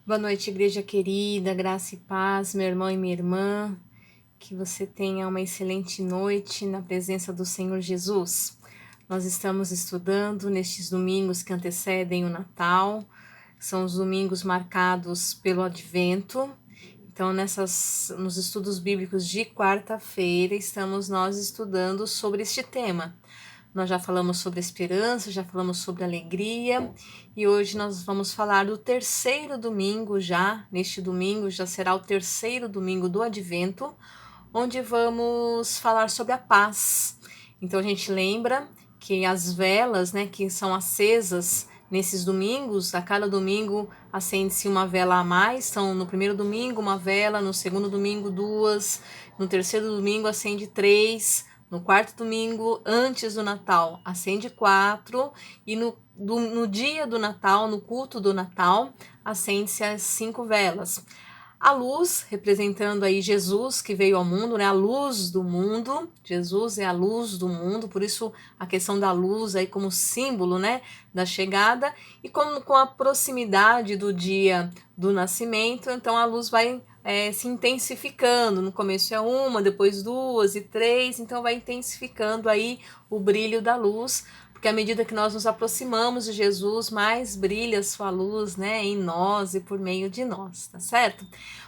Boa noite, igreja querida, graça e paz, meu irmão e minha irmã. Que você tenha uma excelente noite na presença do Senhor Jesus. Nós estamos estudando nestes domingos que antecedem o Natal. São os domingos marcados pelo Advento. Então, nos estudos bíblicos de quarta-feira, estamos nós estudando sobre este tema. Nós já falamos sobre esperança, já falamos sobre alegria e hoje nós vamos falar do terceiro domingo já. Neste domingo já será o terceiro domingo do Advento, onde vamos falar sobre a paz. Então a gente lembra que as velas, né, que são acesas nesses domingos, a cada domingo acende-se uma vela a mais. Então no primeiro domingo uma vela, no segundo domingo duas, no terceiro domingo acende três, no quarto domingo, antes do Natal, acende quatro, e no dia do Natal, no culto do Natal, acende-se as 5 velas. A luz, representando aí Jesus que veio ao mundo, né? A luz do mundo. Jesus é a luz do mundo, por isso a questão da luz aí como símbolo, né, da chegada. E como com a proximidade do dia do nascimento, então a luz vai se intensificando. No começo é uma, depois duas e três, então vai intensificando aí o brilho da luz, porque à medida que nós nos aproximamos de Jesus, mais brilha a sua luz, né, em nós e por meio de nós, tá certo?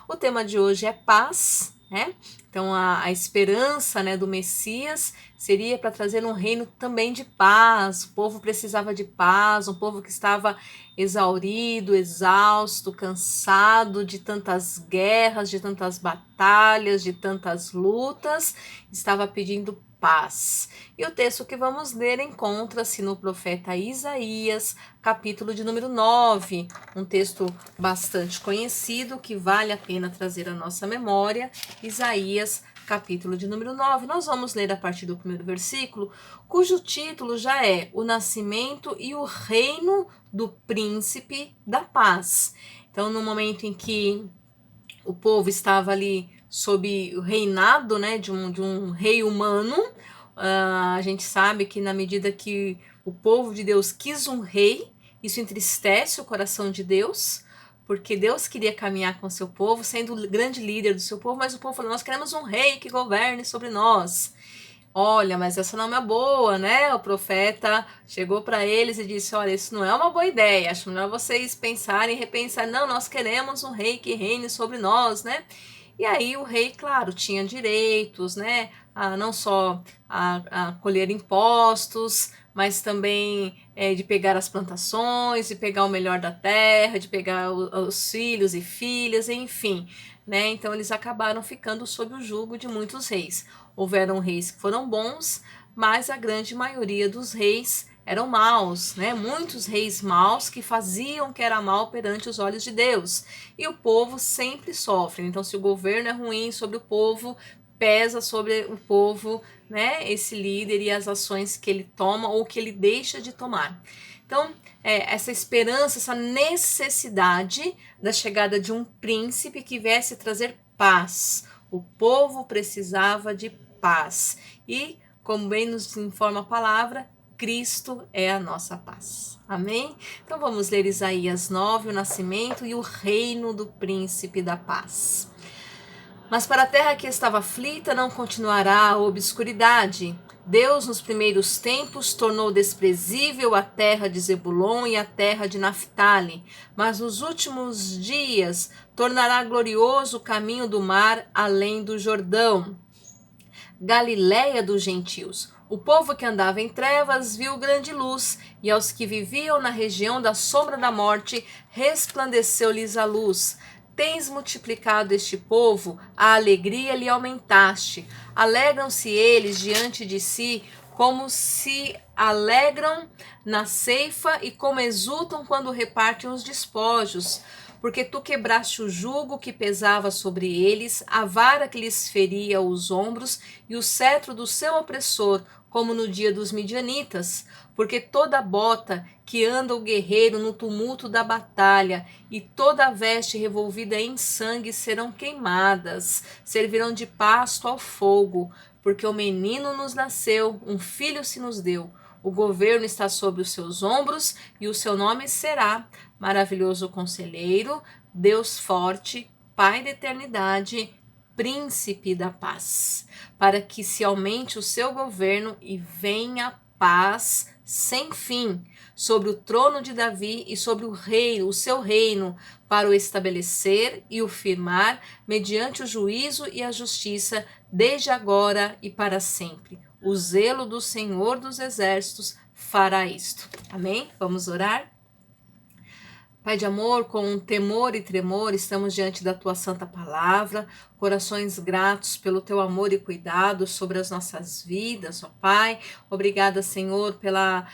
O tema de hoje é paz, né? Então a esperança, né, do Messias seria para trazer um reino também de paz. O povo precisava de paz, um povo que estava exaurido, exausto, cansado de tantas guerras, de tantas batalhas, de tantas lutas, estava pedindo paz. E o texto que vamos ler encontra-se no profeta Isaías, capítulo de número 9, um texto bastante conhecido que vale a pena trazer à nossa memória. Isaías, capítulo de número 9. Nós vamos ler a partir do primeiro versículo, cujo título já é O Nascimento e o Reino do Príncipe da Paz. Então, no momento em que o povo estava ali sob o reinado, né, de um rei humano, a gente sabe que na medida que o povo de Deus quis um rei, isso entristece o coração de Deus, porque Deus queria caminhar com seu povo, sendo o grande líder do seu povo, mas o povo falou, nós queremos um rei que governe sobre nós. Olha, mas essa não é uma boa, né? O profeta chegou para eles e disse, olha, isso não é uma boa ideia, acho melhor vocês pensarem e repensar, não, nós queremos um rei que reine sobre nós, né? E aí o rei, claro, tinha direitos, né? Não só a colher impostos, mas também de pegar as plantações, de pegar o melhor da terra, de pegar os filhos e filhas, enfim, né? Então eles acabaram ficando sob o jugo de muitos reis. Houveram reis que foram bons, mas a grande maioria dos reis eram maus, né? Muitos reis maus que faziam o que era mal perante os olhos de Deus. E o povo sempre sofre. Então, se o governo é ruim sobre o povo, pesa sobre o povo, né? Esse líder e as ações que ele toma ou que ele deixa de tomar. Então, essa esperança, essa necessidade da chegada de um príncipe que viesse trazer paz. O povo precisava de paz. E, como bem nos informa a palavra, Cristo é a nossa paz. Amém? Então vamos ler Isaías 9, o nascimento e o reino do príncipe da paz. Mas para a terra que estava aflita não continuará a obscuridade. Deus, nos primeiros tempos, tornou desprezível a terra de Zebulon e a terra de Naphtali, mas nos últimos dias tornará glorioso o caminho do mar além do Jordão. Galiléia dos gentios. O povo que andava em trevas viu grande luz, e aos que viviam na região da sombra da morte, resplandeceu-lhes a luz. Tens multiplicado este povo, a alegria lhe aumentaste. Alegram-se eles diante de si, como se alegram na ceifa e como exultam quando repartem os despojos. Porque tu quebraste o jugo que pesava sobre eles, a vara que lhes feria os ombros e o cetro do seu opressor, como no dia dos midianitas. Porque toda bota que anda o guerreiro no tumulto da batalha e toda a veste revolvida em sangue serão queimadas, servirão de pasto ao fogo, porque o menino nos nasceu, um filho se nos deu. O governo está sobre os seus ombros e o seu nome será Maravilhoso Conselheiro, Deus Forte, Pai da Eternidade, Príncipe da Paz, para que se aumente o seu governo e venha paz sem fim sobre o trono de Davi e sobre o seu reino, para o estabelecer e o firmar mediante o juízo e a justiça, desde agora e para sempre. O zelo do Senhor dos Exércitos fará isto. Amém? Vamos orar? Pai de amor, com temor e tremor, estamos diante da Tua santa palavra, corações gratos pelo Teu amor e cuidado sobre as nossas vidas, ó Pai. Obrigada, Senhor, pela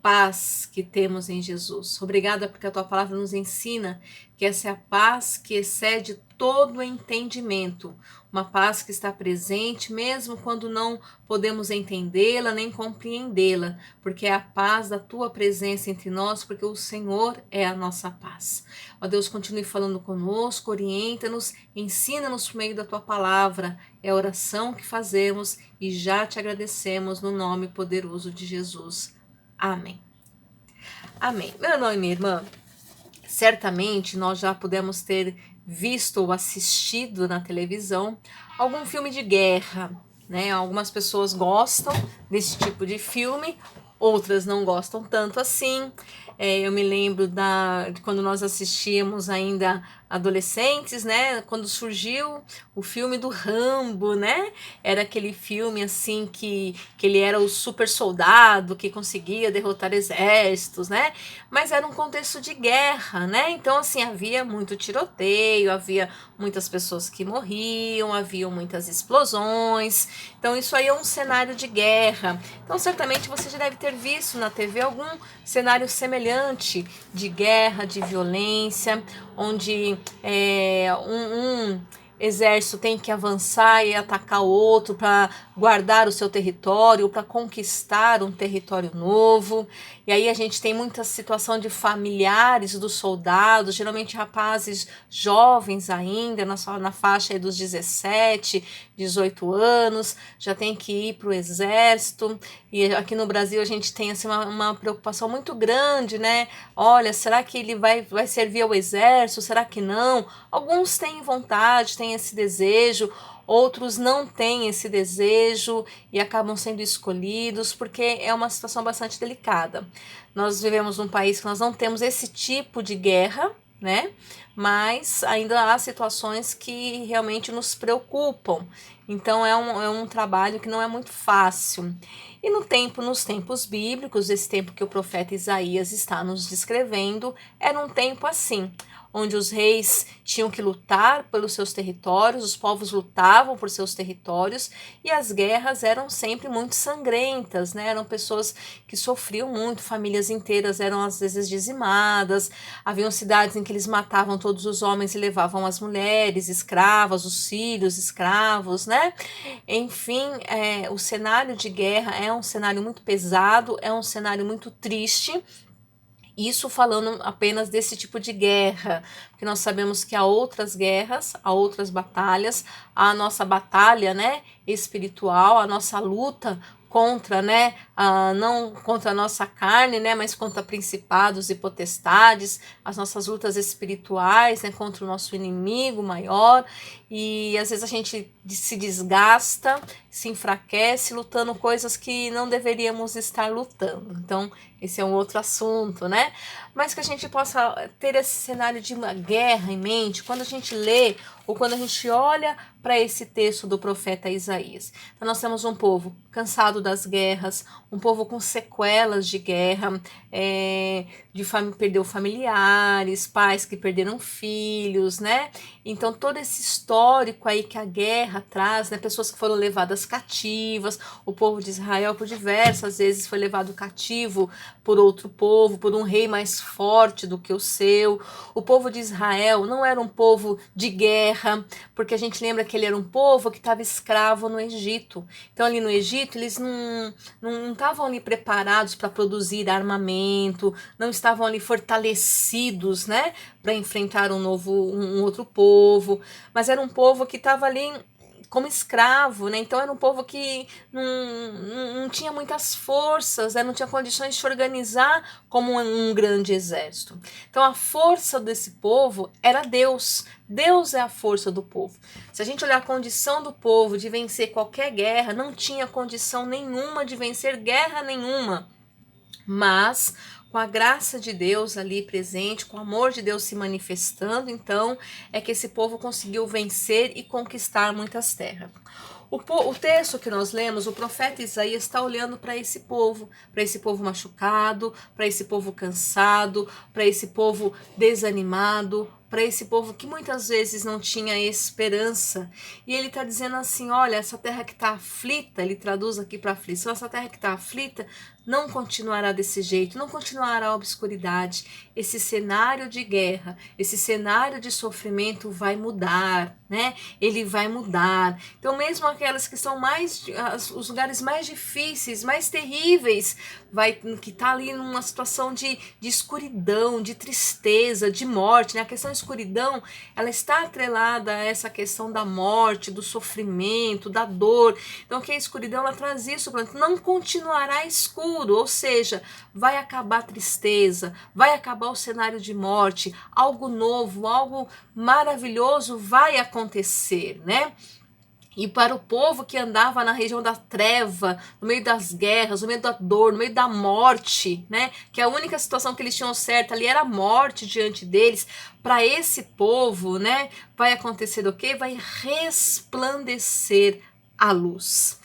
paz que temos em Jesus. Obrigada porque a Tua palavra nos ensina que essa é a paz que excede todo o entendimento, uma paz que está presente mesmo quando não podemos entendê-la nem compreendê-la, porque é a paz da Tua presença entre nós, porque o Senhor é a nossa paz. Ó Deus, continue falando conosco, orienta-nos, ensina-nos por meio da Tua palavra, é a oração que fazemos e já te agradecemos no nome poderoso de Jesus. Amém. Amém. Meu irmão e minha irmã, certamente nós já pudemos ter visto ou assistido na televisão algum filme de guerra, né? Algumas pessoas gostam desse tipo de filme, outras não gostam tanto assim. Eu me lembro de quando nós assistíamos ainda adolescentes, né? Quando surgiu o filme do Rambo, né? Era aquele filme assim que ele era o super soldado que conseguia derrotar exércitos, né? Mas era um contexto de guerra, né? Então assim, havia muito tiroteio, havia muitas pessoas que morriam, haviam muitas explosões. Então isso aí é um cenário de guerra. Então certamente você já deve ter visto na TV algum cenário semelhante de guerra, de violência, onde um exército tem que avançar e atacar o outro para guardar o seu território, para conquistar um território novo. E aí a gente tem muita situação de familiares dos soldados, geralmente rapazes jovens ainda, na faixa aí dos 17, 18 anos, já tem que ir para o exército. E aqui no Brasil a gente tem assim, uma preocupação muito grande, né? Olha, será que ele vai servir ao exército? Será que não? Alguns têm vontade, têm esse desejo, outros não têm esse desejo e acabam sendo escolhidos, porque é uma situação bastante delicada. Nós vivemos num país que nós não temos esse tipo de guerra, né? Mas ainda há situações que realmente nos preocupam. Então é um trabalho que não é muito fácil. E nos tempos bíblicos, esse tempo que o profeta Isaías está nos descrevendo, era um tempo assim, onde os reis tinham que lutar pelos seus territórios, os povos lutavam por seus territórios e as guerras eram sempre muito sangrentas, né? Eram pessoas que sofriam muito, famílias inteiras eram às vezes dizimadas, haviam cidades em que eles matavam todos os homens e levavam as mulheres escravas, os filhos escravos, né? Enfim, o cenário de guerra é um cenário muito pesado, é um cenário muito triste. Isso falando apenas desse tipo de guerra, porque nós sabemos que há outras guerras, há outras batalhas, há a nossa batalha, né, espiritual, a nossa luta contra, né, não contra a nossa carne, né, mas contra principados e potestades, as nossas lutas espirituais, né, contra o nosso inimigo maior, e às vezes a gente se desgasta, se enfraquece lutando coisas que não deveríamos estar lutando. Então, esse é um outro assunto, né? Mas que a gente possa ter esse cenário de uma guerra em mente quando a gente lê ou quando a gente olha para esse texto do profeta Isaías. Então nós temos um povo cansado das guerras, um povo com sequelas de guerra, perdeu familiares, pais que perderam filhos, né? Então todo esse histórico aí que a guerra traz, né? Pessoas que foram levadas cativas, o povo de Israel por diversas vezes foi levado cativo por outro povo, por um rei mais forte do que o seu. O povo de Israel não era um povo de guerra, porque a gente lembra que ele era um povo que estava escravo no Egito. Então ali no Egito eles não estavam ali preparados para produzir armamento, não estavam ali fortalecidos, né, para enfrentar um outro povo, mas era um povo que estava ali como escravo, né? Então era um povo que não tinha muitas forças, né? Não tinha condições de se organizar como um grande exército. Então a força desse povo era Deus. Deus é a força do povo. Se a gente olhar a condição do povo de vencer qualquer guerra, não tinha condição nenhuma de vencer guerra nenhuma. Mas com a graça de Deus ali presente, com o amor de Deus se manifestando, então é que esse povo conseguiu vencer e conquistar muitas terras. O texto que nós lemos, o profeta Isaías está olhando para esse povo machucado, para esse povo cansado, para esse povo desanimado, para esse povo que muitas vezes não tinha esperança. E ele está dizendo assim, olha, essa terra que está aflita, ele traduz aqui para aflição, essa terra que está aflita não continuará desse jeito, não continuará a obscuridade. Esse cenário de guerra, esse cenário de sofrimento vai mudar, né? Ele vai mudar. Então mesmo aquelas que são os lugares mais difíceis, mais terríveis, que está ali numa situação de escuridão, de tristeza, de morte, né? A questão da escuridão, ela está atrelada a essa questão da morte, do sofrimento, da dor. Então que a escuridão, ela traz isso, não continuará escuro, ou seja, vai acabar a tristeza, vai acabar o cenário de morte, algo novo, algo maravilhoso vai acontecer, né? E para o povo que andava na região da treva, no meio das guerras, no meio da dor, no meio da morte, né? Que a única situação que eles tinham certa ali era a morte diante deles. Para esse povo, né? Vai acontecer o quê? Vai resplandecer a luz.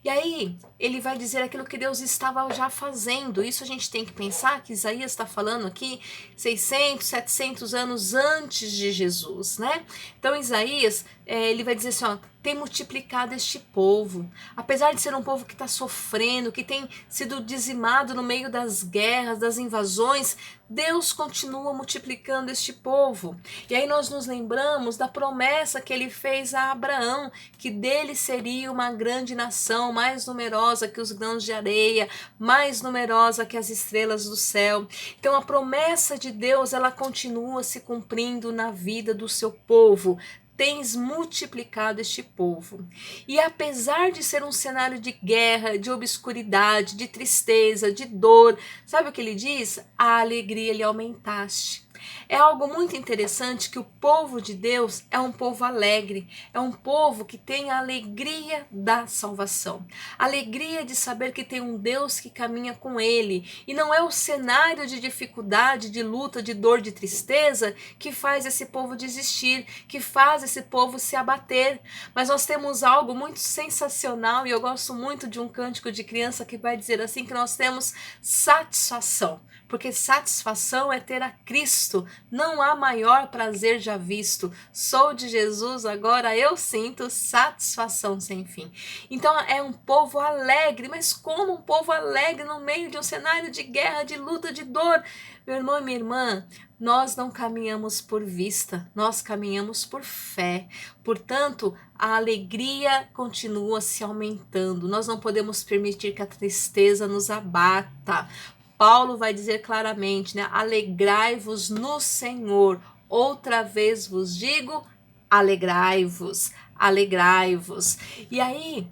E aí, ele vai dizer aquilo que Deus estava já fazendo. Isso a gente tem que pensar que Isaías está falando aqui 600, 700 anos antes de Jesus, né? Então, Isaías, ele vai dizer assim, ó, tem multiplicado este povo. Apesar de ser um povo que está sofrendo, que tem sido dizimado no meio das guerras, das invasões, Deus continua multiplicando este povo. E aí nós nos lembramos da promessa que ele fez a Abraão, que dele seria uma grande nação, mais numerosa que os grãos de areia, mais numerosa que as estrelas do céu. Então a promessa de Deus, ela continua se cumprindo na vida do seu povo. Tens multiplicado este povo. E apesar de ser um cenário de guerra, de obscuridade, de tristeza, de dor, sabe o que ele diz? A alegria lhe aumentaste. É algo muito interessante que o povo de Deus é um povo alegre, é um povo que tem a alegria da salvação, alegria de saber que tem um Deus que caminha com ele, e não é o cenário de dificuldade, de luta, de dor, de tristeza que faz esse povo desistir, que faz esse povo se abater, mas nós temos algo muito sensacional, e eu gosto muito de um cântico de criança que vai dizer assim, que nós temos satisfação, porque satisfação é ter a Cristo, não há maior prazer já visto, sou de Jesus, agora eu sinto satisfação sem fim. Então é um povo alegre, mas como um povo alegre no meio de um cenário de guerra, de luta, de dor? Meu irmão e minha irmã, nós não caminhamos por vista, nós caminhamos por fé. Portanto, a alegria continua se aumentando, nós não podemos permitir que a tristeza nos abata. Paulo vai dizer claramente, né? Alegrai-vos no Senhor. Outra vez vos digo, alegrai-vos, alegrai-vos. E aí,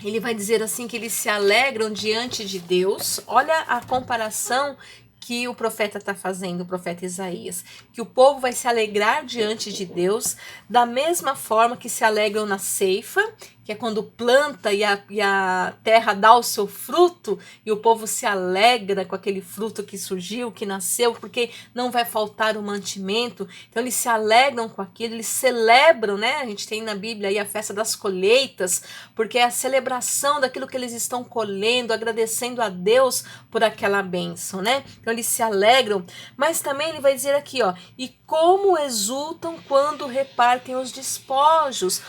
ele vai dizer assim que eles se alegram diante de Deus. Olha a comparação que o profeta está fazendo, o profeta Isaías, que o povo vai se alegrar diante de Deus da mesma forma que se alegram na ceifa, que é quando planta e a terra dá o seu fruto, e o povo se alegra com aquele fruto que surgiu, que nasceu, porque não vai faltar o mantimento. Então eles se alegram com aquilo, eles celebram, né? A gente tem na Bíblia aí a festa das colheitas, porque é a celebração daquilo que eles estão colhendo, agradecendo a Deus por aquela bênção, né? Então eles se alegram, mas também ele vai dizer aqui, ó, e como exultam quando repartem os despojos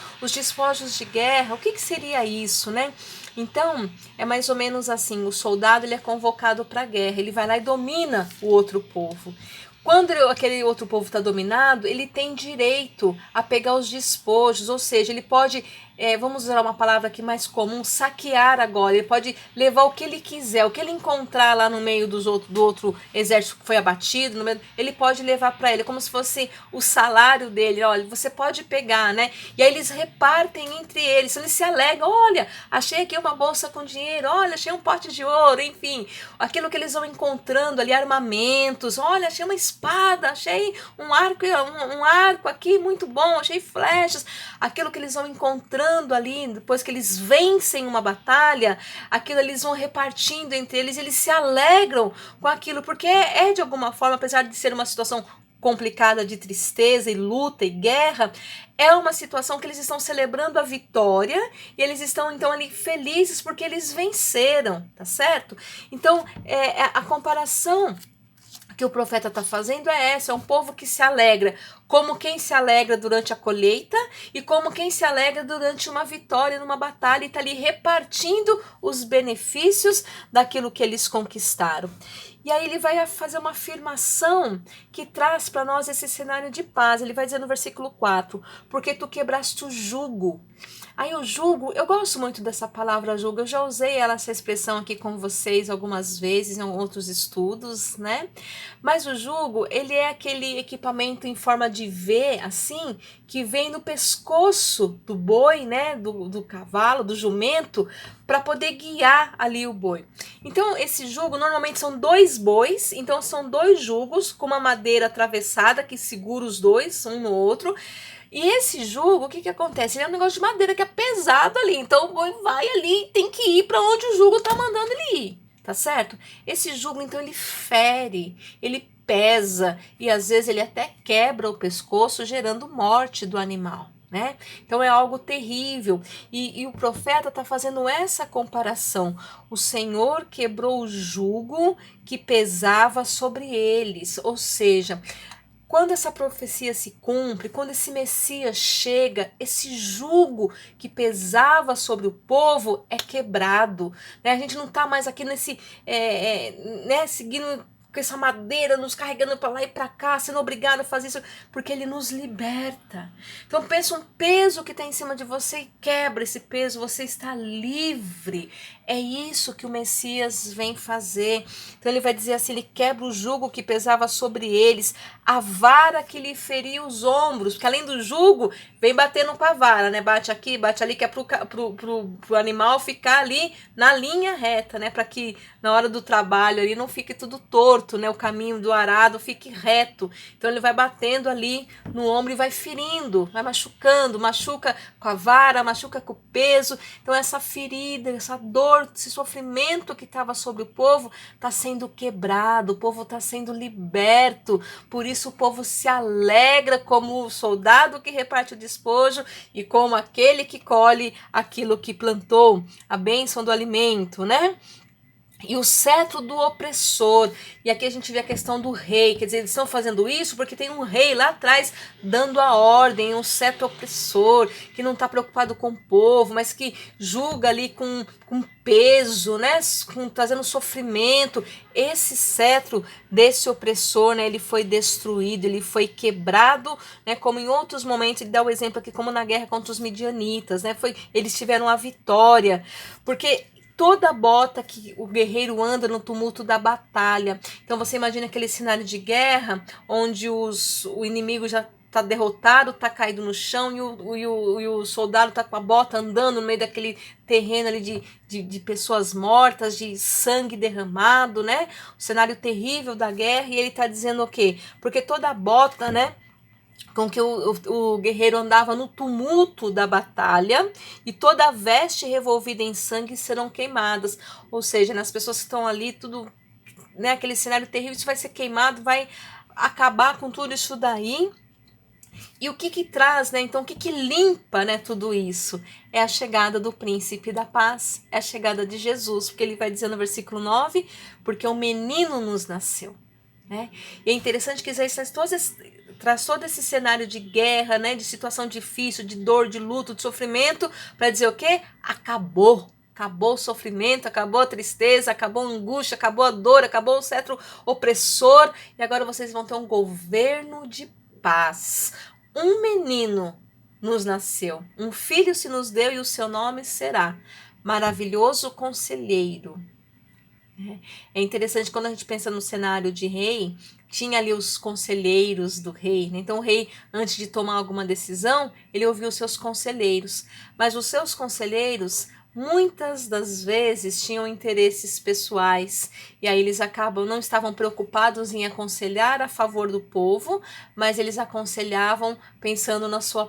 de guerra. O que seria isso, né? Então, é mais ou menos assim, o soldado ele é convocado para a guerra, ele vai lá e domina o outro povo. Quando aquele outro povo está dominado, ele tem direito a pegar os despojos, ou seja, ele pode, vamos usar uma palavra aqui mais comum, saquear agora. Ele pode levar o que ele quiser, o que ele encontrar lá no meio do outro exército que foi abatido, ele pode levar para ele, como se fosse o salário dele. Olha, você pode pegar, né? E aí eles repartem entre eles, eles se alegram. Olha, achei aqui uma bolsa com dinheiro, olha, achei um pote de ouro, enfim, aquilo que eles vão encontrando ali, armamentos, olha, achei uma espada, achei um arco aqui muito bom, achei flechas, aquilo que eles vão encontrando ali, depois que eles vencem uma batalha, aquilo eles vão repartindo entre eles, eles se alegram com aquilo, porque de alguma forma, apesar de ser uma situação complicada de tristeza e luta e guerra, é uma situação que eles estão celebrando a vitória e eles estão então ali felizes porque eles venceram, tá certo? Então, a comparação que o profeta está fazendo é essa, é um povo que se alegra, como quem se alegra durante a colheita e como quem se alegra durante uma vitória numa batalha e está ali repartindo os benefícios daquilo que eles conquistaram. E aí ele vai fazer uma afirmação que traz para nós esse cenário de paz. Ele vai dizer no versículo 4, porque tu quebraste o jugo. Aí o jugo, eu gosto muito dessa palavra jugo, eu já usei essa expressão aqui com vocês algumas vezes em outros estudos, né? Mas o jugo, ele é aquele equipamento em forma de V, assim, que vem no pescoço do boi, né? Do cavalo, do jumento, para poder guiar ali o boi. Então esse jugo normalmente são 2 bois, então são 2 jugos com uma madeira atravessada que segura os dois, um no outro. E esse jugo, o que acontece? Ele é um negócio de madeira que é pesado ali, então o boi vai ali e tem que ir para onde o jugo tá mandando ele ir, tá certo? Esse jugo, então, ele fere, ele pesa e às vezes ele até quebra o pescoço, gerando morte do animal, né? Então é algo terrível. E o profeta está fazendo essa comparação. O Senhor quebrou o jugo que pesava sobre eles, ou seja, quando essa profecia se cumpre, quando esse Messias chega, esse jugo que pesava sobre o povo é quebrado, né? A gente não está mais aqui nesse, né, seguindo com essa madeira, nos carregando para lá e para cá, sendo obrigado a fazer isso, porque ele nos liberta. Então pensa um peso que está em cima de você e quebra esse peso, você está livre. É isso que o Messias vem fazer. Então ele vai dizer assim, ele quebra o jugo que pesava sobre eles, a vara que lhe feria os ombros, porque além do jugo, vem batendo com a vara, né? Bate aqui, bate ali, que é pro animal ficar ali na linha reta, né? Para que na hora do trabalho ali não fique tudo torto, né? O caminho do arado fique reto. Então ele vai batendo ali no ombro e vai ferindo, vai machucando, machuca com a vara, machuca com o peso. Então essa ferida, essa dor, esse sofrimento que estava sobre o povo está sendo quebrado, o povo está sendo liberto. Por isso o povo se alegra como o soldado que reparte o despojo e como aquele que colhe aquilo que plantou, a bênção do alimento, né? E o cetro do opressor. E aqui a gente vê a questão do rei. Quer dizer, eles estão fazendo isso porque tem um rei lá atrás dando a ordem, um cetro opressor, que não está preocupado com o povo, mas que julga ali com peso, né? Trazendo sofrimento. Esse cetro desse opressor, né? Ele foi destruído, ele foi quebrado, né? Como em outros momentos, ele dá o exemplo aqui, como na guerra contra os midianitas, né? Eles tiveram a vitória. Porque toda bota que o guerreiro anda no tumulto da batalha. Então você imagina aquele cenário de guerra onde o inimigo já está derrotado, está caído no chão e o soldado está com a bota andando no meio daquele terreno ali de pessoas mortas, de sangue derramado, né? O cenário terrível da guerra, e ele está dizendo o quê? Porque toda bota, né, com que o guerreiro andava no tumulto da batalha, e toda a veste revolvida em sangue serão queimadas. Ou seja, as pessoas que estão ali, tudo, né, aquele cenário terrível, isso vai ser queimado, vai acabar com tudo isso daí. E o que traz, né? Então, o que limpa, né, tudo isso? É a chegada do príncipe da paz, é a chegada de Jesus, porque ele vai dizer no versículo 9, porque um menino nos nasceu, né? E é interessante que Isaías traz todo esse cenário de guerra, né, de situação difícil, de dor, de luto, de sofrimento, para dizer o quê? Acabou. Acabou o sofrimento, acabou a tristeza, acabou a angústia, acabou a dor, acabou o cetro opressor, e agora vocês vão ter um governo de paz. Um menino nos nasceu, um filho se nos deu, e o seu nome será Maravilhoso Conselheiro. É interessante quando a gente pensa no cenário de rei, tinha ali os conselheiros do rei, né? Então o rei, antes de tomar alguma decisão, ele ouvia os seus conselheiros, mas os seus conselheiros muitas das vezes tinham interesses pessoais, e aí eles não estavam preocupados em aconselhar a favor do povo, mas eles aconselhavam pensando no seu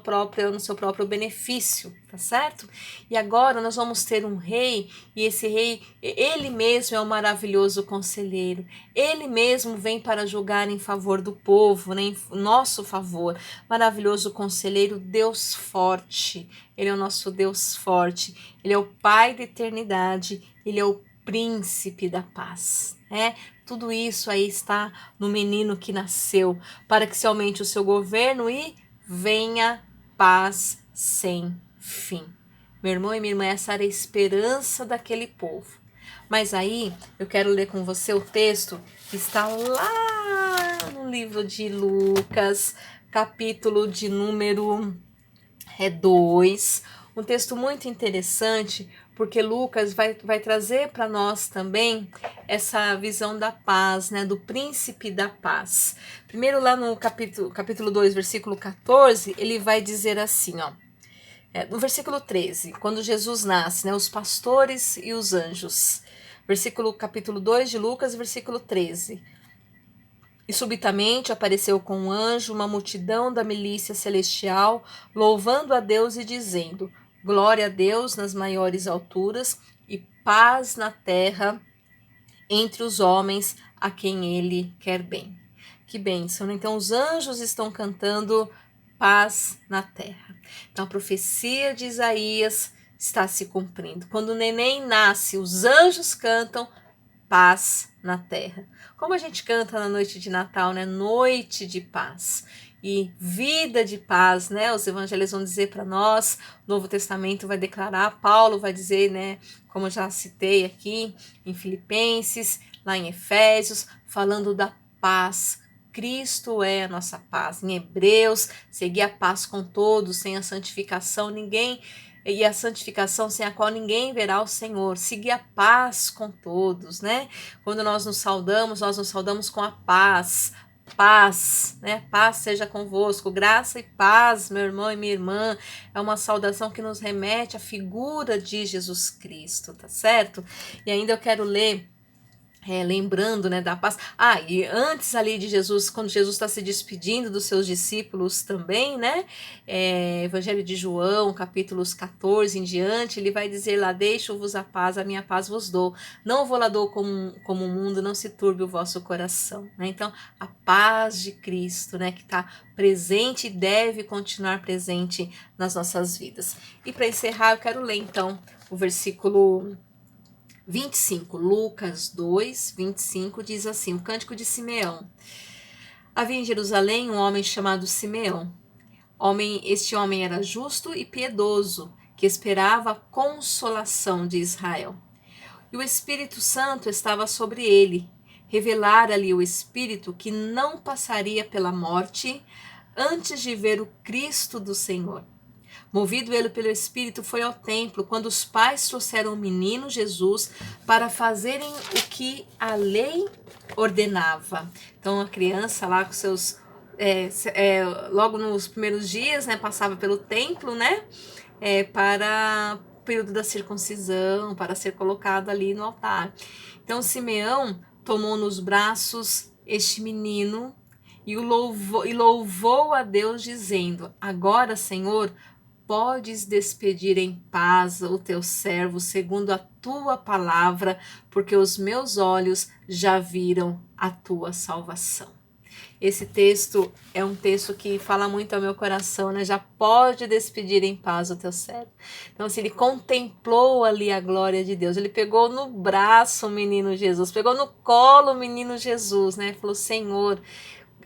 próprio benefício, tá certo? E agora nós vamos ter um rei, e esse rei, ele mesmo é um maravilhoso conselheiro, ele mesmo vem para julgar em favor do povo, né, em nosso favor. Maravilhoso conselheiro, Deus forte, ele é o nosso Deus forte, ele é o Pai da eternidade, ele é o príncipe da paz, né? Tudo isso aí está no menino que nasceu, para que se aumente o seu governo e venha paz sem fim. Meu irmão e minha irmã, essa era a esperança daquele povo. Mas aí eu quero ler com você o texto que está lá no livro de Lucas, capítulo de número 2, um texto muito interessante, porque Lucas vai trazer para nós também essa visão da paz, né, do príncipe da paz. Primeiro lá no capítulo 2, versículo 14, ele vai dizer assim, ó, no versículo 13, quando Jesus nasce, né, os pastores e os anjos. Capítulo 2 de Lucas, versículo 13. E subitamente apareceu com um anjo uma multidão da milícia celestial, louvando a Deus e dizendo: glória a Deus nas maiores alturas e paz na terra entre os homens a quem ele quer bem. Que bênção, né? Então os anjos estão cantando paz na terra. Então a profecia de Isaías está se cumprindo. Quando o neném nasce, os anjos cantam paz na terra. Como a gente canta na noite de Natal, né? Noite de paz e vida de paz, né? Os evangelhos vão dizer para nós, o Novo Testamento vai declarar, Paulo vai dizer, né? Como eu já citei aqui em Filipenses, lá em Efésios, falando da paz. Cristo é a nossa paz. Em Hebreus, seguir a paz com todos, sem a santificação, e a santificação sem a qual ninguém verá o Senhor. Seguir a paz com todos, né? Quando nós nos saudamos com a paz. Paz, né? Paz seja convosco, graça e paz, meu irmão e minha irmã. É uma saudação que nos remete à figura de Jesus Cristo, tá certo? E ainda eu quero ler lembrando, né, da paz. E antes ali de Jesus, quando Jesus está se despedindo dos seus discípulos também, né, Evangelho de João, capítulos 14 em diante, ele vai dizer lá, deixo-vos a paz, a minha paz vos dou. Não vou lá dou como o mundo, não se turbe o vosso coração, né? Então, a paz de Cristo, né, que está presente e deve continuar presente nas nossas vidas. E para encerrar, eu quero ler então o versículo 25, Lucas 2, 25, diz assim, o cântico de Simeão. Havia em Jerusalém um homem chamado Simeão. Este homem era justo e piedoso, que esperava a consolação de Israel. E o Espírito Santo estava sobre ele. Revelara-lhe o Espírito que não passaria pela morte antes de ver o Cristo do Senhor. Movido ele pelo Espírito, foi ao templo, quando os pais trouxeram o menino Jesus para fazerem o que a lei ordenava. Então a criança lá com seus... logo nos primeiros dias, né, passava pelo templo, né, para o período da circuncisão, para ser colocado ali no altar. Então Simeão tomou nos braços este menino e louvou a Deus, dizendo, agora, Senhor, podes despedir em paz o teu servo segundo a tua palavra, porque os meus olhos já viram a tua salvação. Esse texto é um texto que fala muito ao meu coração, né? Já pode despedir em paz o teu servo. Então, assim, ele contemplou ali a glória de Deus. Ele pegou no braço o menino Jesus, pegou no colo o menino Jesus, né? Falou, Senhor...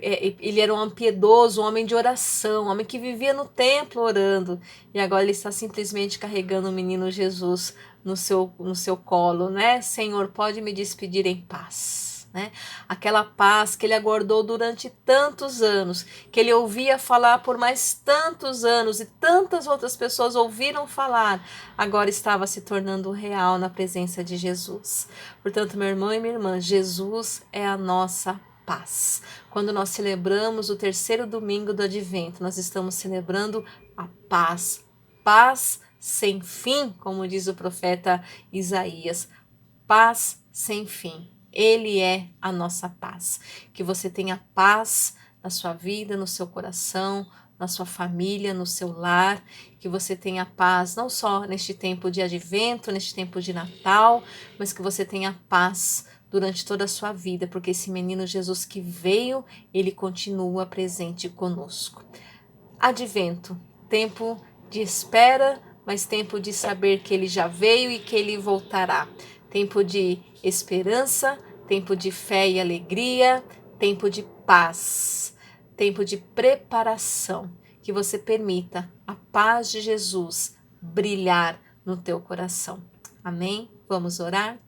ele era um homem piedoso, um homem de oração, um homem que vivia no templo orando, e agora ele está simplesmente carregando o menino Jesus no seu colo, né? Senhor, pode me despedir em paz, né? Aquela paz que ele aguardou durante tantos anos, que ele ouvia falar por mais tantos anos e tantas outras pessoas ouviram falar, agora estava se tornando real na presença de Jesus. Portanto, meu irmão e minha irmã, Jesus é a nossa paz. Quando nós celebramos o terceiro domingo do Advento, nós estamos celebrando a paz. Paz sem fim, como diz o profeta Isaías. Paz sem fim. Ele é a nossa paz. Que você tenha paz na sua vida, no seu coração, na sua família, no seu lar, que você tenha paz não só neste tempo de Advento, neste tempo de Natal, mas que você tenha paz durante toda a sua vida, porque esse menino Jesus que veio, ele continua presente conosco. Advento, tempo de espera, mas tempo de saber que ele já veio e que ele voltará. Tempo de esperança, tempo de fé e alegria, tempo de paz, tempo de preparação. Que você permita a paz de Jesus brilhar no teu coração. Amém? Vamos orar?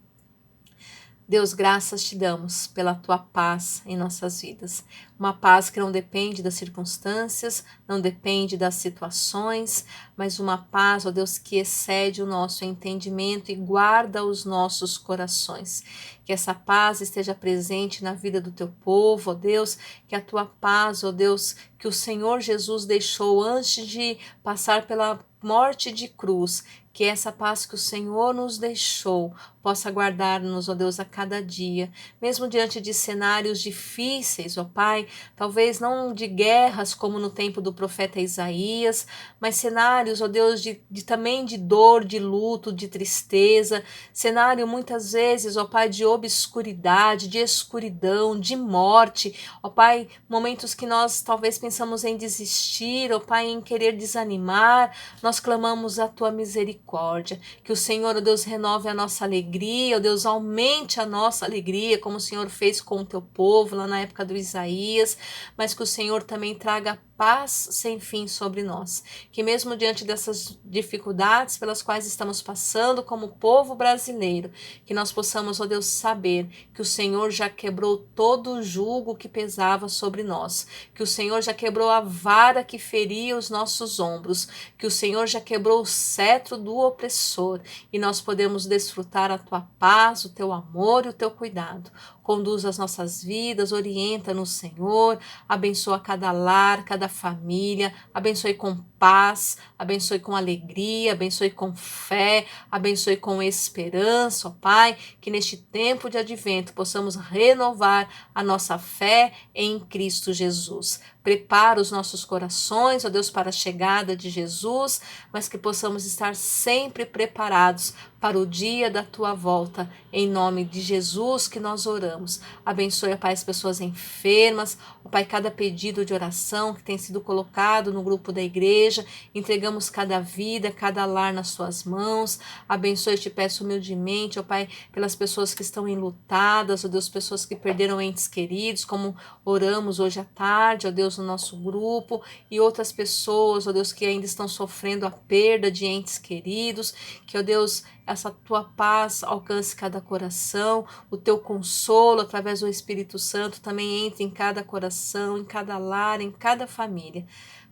Deus, graças te damos pela tua paz em nossas vidas. Uma paz que não depende das circunstâncias, não depende das situações, mas uma paz, ó Deus, que excede o nosso entendimento e guarda os nossos corações. Que essa paz esteja presente na vida do teu povo, ó Deus, que a tua paz, ó Deus, que o Senhor Jesus deixou antes de passar pela morte de cruz, que essa paz que o Senhor nos deixou possa guardar-nos, ó Deus, a cada dia, mesmo diante de cenários difíceis, ó Pai, talvez não de guerras como no tempo do profeta Isaías, mas cenários, ó Deus, também de dor, de luto, de tristeza, cenário muitas vezes, ó Pai, de obscuridade, de escuridão, de morte, ó Pai, momentos que nós talvez pensamos em desistir, ó Pai, em querer desanimar, nós clamamos a tua misericórdia, que o Senhor, ó Deus, renove a nossa alegria, ó Deus, aumente a nossa alegria, como o Senhor fez com o teu povo lá na época do Isaías, mas que o Senhor também traga paz sem fim sobre nós, que mesmo diante dessas dificuldades pelas quais estamos passando como povo brasileiro, que nós possamos, ó Deus, saber que o Senhor já quebrou todo o jugo que pesava sobre nós, que o Senhor já quebrou a vara que feria os nossos ombros, que o Senhor já quebrou o cetro do opressor e nós podemos desfrutar a tua paz, o teu amor e o teu cuidado. Conduz as nossas vidas, orienta-nos, Senhor, abençoa cada lar, cada família, abençoe com paz, abençoe com alegria, abençoe com fé, abençoe com esperança, ó Pai, que neste tempo de advento possamos renovar a nossa fé em Cristo Jesus. Prepara os nossos corações, ó Deus, para a chegada de Jesus, mas que possamos estar sempre preparados para o dia da tua volta, em nome de Jesus que nós oramos. Abençoe, ó Pai, as pessoas enfermas, ó Pai, cada pedido de oração que tem sido colocado no grupo da igreja, entregamos cada vida, cada lar nas tuas mãos. Abençoe, te peço humildemente, ó Pai, pelas pessoas que estão enlutadas, ó Deus, pessoas que perderam entes queridos, como oramos hoje à tarde, ó Deus, no nosso grupo, e outras pessoas, ó Deus, que ainda estão sofrendo a perda de entes queridos, que, ó Deus, essa tua paz alcance cada coração, o teu consolo através do Espírito Santo também entre em cada coração, em cada lar, em cada família.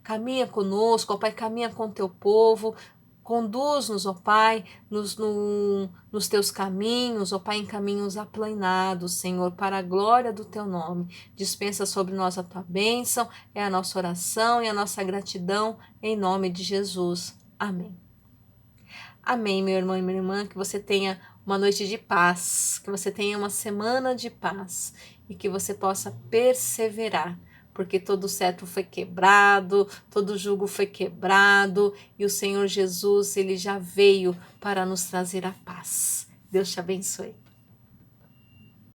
Caminha conosco, ó Pai, caminha com o teu povo, conduz-nos, ó Pai, nos teus caminhos, ó Pai, em caminhos aplanados, Senhor, para a glória do teu nome. Dispensa sobre nós a tua bênção, é a nossa oração e a nossa gratidão, em nome de Jesus. Amém. Amém, meu irmão e minha irmã, que você tenha uma noite de paz, que você tenha uma semana de paz e que você possa perseverar, porque todo cetro foi quebrado, todo jugo foi quebrado e o Senhor Jesus, ele já veio para nos trazer a paz. Deus te abençoe.